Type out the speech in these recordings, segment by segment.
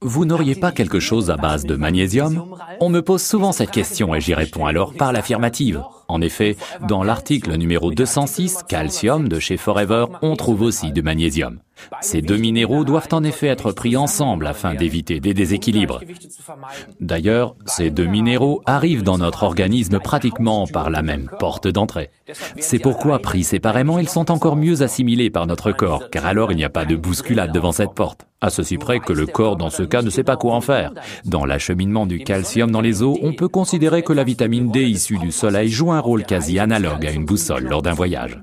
Vous n'auriez pas quelque chose à base de magnésium? On me pose souvent cette question et j'y réponds alors par l'affirmative. En effet, dans l'article numéro 206, calcium de chez Forever, on trouve aussi du magnésium. Ces deux minéraux doivent en effet être pris ensemble afin d'éviter des déséquilibres. D'ailleurs, ces deux minéraux arrivent dans notre organisme pratiquement par la même porte d'entrée. C'est pourquoi, pris séparément, ils sont encore mieux assimilés par notre corps, car alors il n'y a pas de bousculade devant cette porte. À ceci près que le corps, dans ce cas, ne sait pas quoi en faire. Dans l'acheminement du calcium dans les os, on peut considérer que la vitamine D issue du soleil joue un rôle quasi analogue à une boussole lors d'un voyage.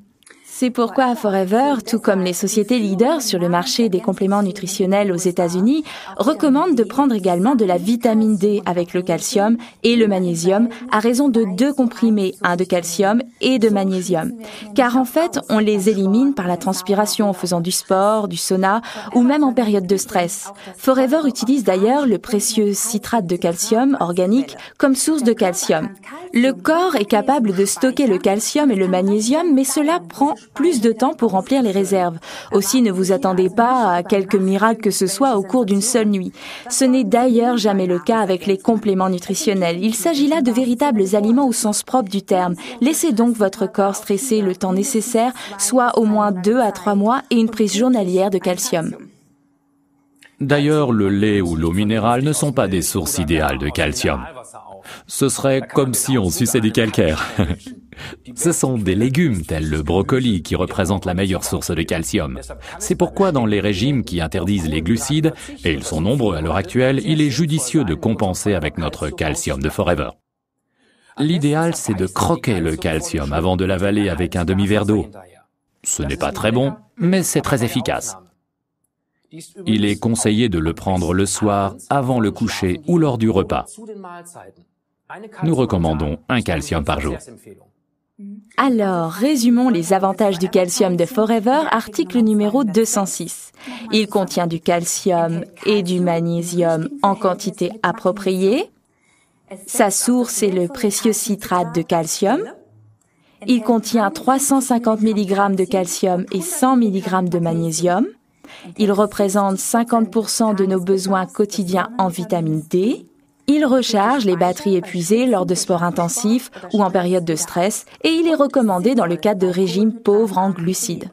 C'est pourquoi Forever, tout comme les sociétés leaders sur le marché des compléments nutritionnels aux États-Unis, recommande de prendre également de la vitamine D avec le calcium et le magnésium à raison de 2 comprimés, un de calcium et de magnésium. Car en fait, on les élimine par la transpiration en faisant du sport, du sauna ou même en période de stress. Forever utilise d'ailleurs le précieux citrate de calcium organique comme source de calcium. Le corps est capable de stocker le calcium et le magnésium, mais cela prend plus de temps pour remplir les réserves. Aussi, ne vous attendez pas à quelque miracle que ce soit au cours d'une seule nuit. Ce n'est d'ailleurs jamais le cas avec les compléments nutritionnels. Il s'agit là de véritables aliments au sens propre du terme. Laissez donc votre corps stresser le temps nécessaire, soit au moins 2 à 3 mois et une prise journalière de calcium. D'ailleurs, le lait ou l'eau minérale ne sont pas des sources idéales de calcium. Ce serait comme si on suçait du calcaire. Ce sont des légumes tels le brocoli qui représentent la meilleure source de calcium. C'est pourquoi dans les régimes qui interdisent les glucides, et ils sont nombreux à l'heure actuelle, il est judicieux de compenser avec notre calcium de Forever. L'idéal, c'est de croquer le calcium avant de l'avaler avec un demi-verre d'eau. Ce n'est pas très bon, mais c'est très efficace. Il est conseillé de le prendre le soir, avant le coucher ou lors du repas. Nous recommandons un calcium par jour. Alors, résumons les avantages du calcium de Forever, article numéro 206. Il contient du calcium et du magnésium en quantité appropriée. Sa source est le précieux citrate de calcium. Il contient 350 mg de calcium et 100 mg de magnésium. Il représente 50% de nos besoins quotidiens en vitamine D. Il recharge les batteries épuisées lors de sports intensifs ou en période de stress et il est recommandé dans le cadre de régimes pauvres en glucides.